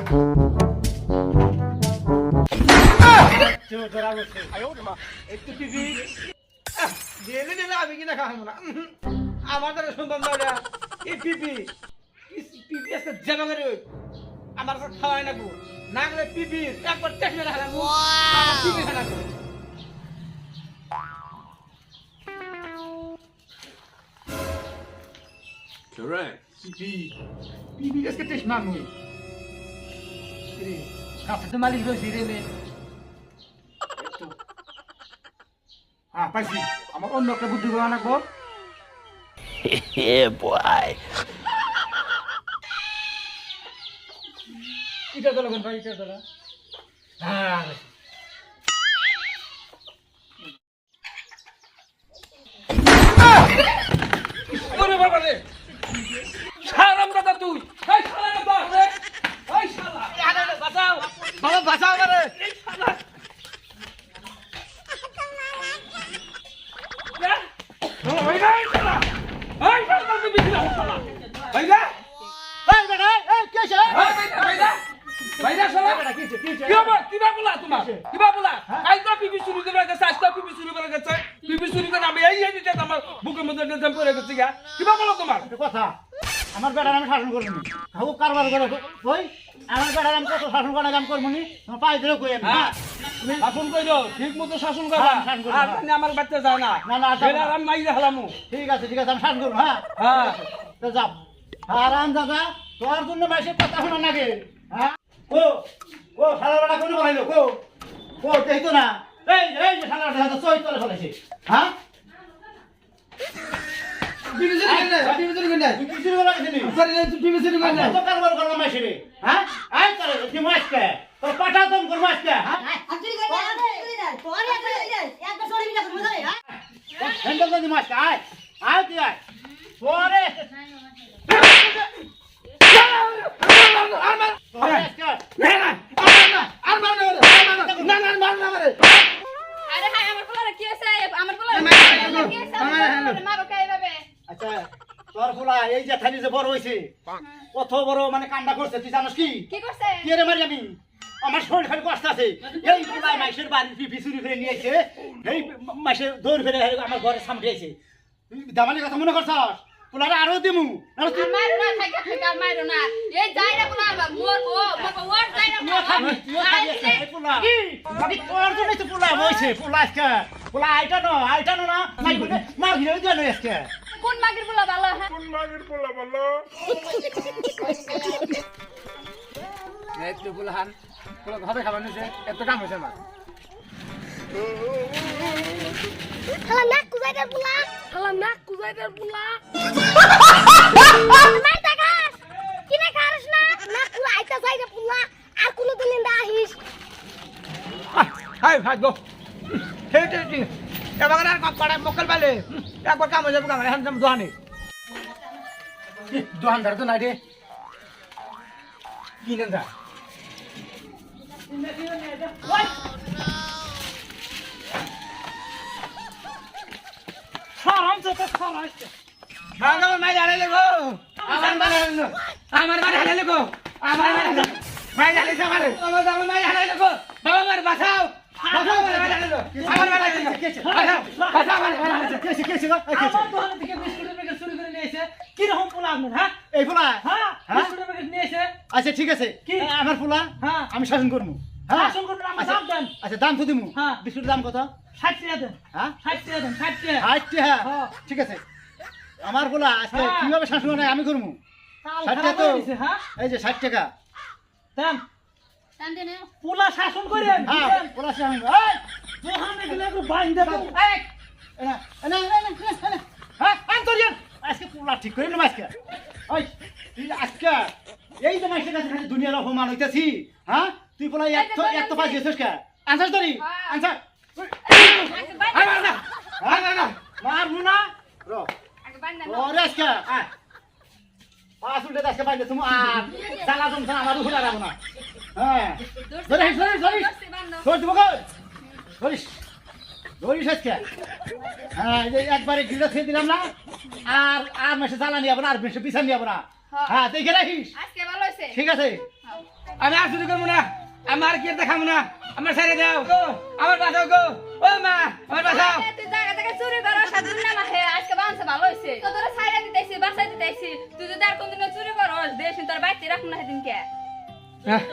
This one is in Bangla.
আমি কিনা খাবো না আমার দ্বারা সম্ভব না এই পিপি পিপি আজকে জমা করে আমার খাওয়াই না গো না গেলে পিপি একবার টেকনে রাখলাম পিপি খানা Correct. পিপি আজকে টেস্ট মারবো কাছে তো মালিক রয়েছে রে মে হ্যাঁ পাইছি আমার অন্য একটা বুদ্ধি করে আনাবো Yeah, boy. এটা দলা ভাই এটা দলা হ্যাঁ ওরে বাবা রে শালাম দাদা তুই এই শালা না বাপ রে এই শালা আরে বাঁচাও বাবা বাঁচাও রে এই শালা ওই না শালা এই শালা তুই বিছলা শালা ভাইরা এই বেটা এই কে আছে এই ভাইরা ভাইরা শালা কিবা বলা তোমার কিবা বলা আই তো পিপি শুরু করে গেছে আজ তো পিপি শুরু করে গেছে পিপি শুরু করে আমি এই দিতে আমার বুকের মধ্যে জম করে গেছে কিবা বলো তোমার কথা আমার বেটার আমি শাসন করবো নি হাউ কারবার করে কই আমার বেটার আমি কত শাসন করে কাম করবো নি তোমার পাই ধরে কই আমি শাসন কইরো ঠিক মতো শাসন করবা আর তুমি আমার বাচ্চা যাও না না বেলা আমি মাইরা হলামু ঠিক আছে আমি শাসন করবো হ্যাঁ হ্যাঁ তো যাও আরাম দাদা তোর জন্য মাসে কথা শোনা লাগে হ্যাঁ ও ও শালা বেটা কোন বলাইলো ও দেই তো না এই যে শালা বেটা তো চই তলে ফলাইছে হ্যাঁ বিবিসি গন্ডা তুই কিছু বলা গেছিলি বিবিসি গন্ডা তো কারবার করলাম মাসে রে হ্যাঁ আই তোর কি মাসকে তোর পাঠা তোম কর মাসকে হ্যাঁ হ্যান্ডেল দি মাসকে আই তুই আই পরে আচ্ছা তোর ফুলা এই যে থানি যে বড় হইছে কত বড় মানে কামটা করছে তুই জানিস কি কি করছে কি রে মারি আমি আমার শরীর খালি কষ্ট আছে এই ফুলা মাইসের বাড়ি পিপি চুরি করে নিয়ে আইছে এই মাইসের দৌড় ফেলে আমার ঘরের সামনে আইছে তুই দামালি কথা মনে করছস ফুলারে আরো দিমু আর তুই মারো না থাকা থাকা মারো না এই যাইরা বলা মরবো ওর যাইরা ফুলা কি আমি তোর জন্য তো ফুলা হইছে ফুলা আজকে ফুলা আইটা না নাই বলে মা ঘিরে গেল আজকে কোন মাগির বলা ভালো হ্যাঁ এই তো বলহান বলা ভাবে খাবার নিছে এত কাম হইছে না শালা নাক কুজাইদার বুলা মাই তাকাস কিনে খাস না নাক কুলা আইতা যাইরা বুলা আর কোন দিন দা আহিস হাই ভাগো হে এবার আর কড়া মকল বালে একবার কাম হয়ে যাবে কাম এখন দোহানি দোহানদার তো নাই রে কিনে যা সারাম তো খারাইছে আমার মাই জানে গো আমার মাই জানে গো আমার মাই জানে আমার মাই জানে গো বাবা মার বাঁচাও বাঁচাও মাই জানে গো আমার মাই জানে বাঁচাও আমার দোকান থেকে বিস্কুটের প্যাকেট চুরি করে নিয়েছে কি রকম পোলা আপনার হ্যাঁ এই পোলা হ্যাঁ বিস্কুটের প্যাকেট নিয়েছে আচ্ছা ঠিক আছে কি আমার পোলা হ্যাঁ আমি শাসন করব হ্যাঁ শাসন করব আমি দাম দেন আচ্ছা দাম তো দিমু হ্যাঁ বিস্কুটের দাম কত 60 টাকা দেন হ্যাঁ 60 টাকা দেন 60 টাকা হ্যাঁ ঠিক আছে আমার পোলা আজকে কিভাবে শাসন করে আমি করব 60 টাকা তো হ্যাঁ এই যে 60 টাকা দেন টানতে পোলা শাসন করেন হ্যাঁ পোলা শাসন এই দোকানে গেলে একটু বাইন দেব এই না হ্যাঁ আন্তরিয়ান আজকে পোলা ঠিক করে না আজকে ওই তুই আজকে এই যে মাইসের কাছে খালি দুনিয়ার অপমান হইতাছি হ্যাঁ তুই পোলা এত পাঁচ গেছিস কে আনসার ধরি আনসার মারবো না রো ওরে আজকে পাঁচ উল্টে আজকে পাইলে তুমি আর জ্বালা জমছে আমার উপরে রাখবো না হ্যাঁ ধরিস ধর দিব ধরিস আজকে হ্যাঁ একবারে গিলা খেয়ে দিলাম না আর মাসে জ্বালা নিয়ে যাবো না আর মাসে পিছান নিয়ে যাবো না হ্যাঁ দেখে রাখিস আজকে ভালো হইছে ঠিক আছে আমি আর চুরি করবো না আমার কি দেখাবো না আমার ছেড়ে দাও আমার বাঁচাও গো ও মা আমার বাঁচাও তুই জায়গা থেকে চুরি করো সাতদিন না মাহে আজকে বাঁচছে ভালো হয়েছে তো তোরা ছাইরা দিতেছি বাঁচাই দিতেছি তুই যদি আর কোনদিন চুরি করস দেশ তোর বাইতে রাখুন না সেদিনকে হ্যাঁ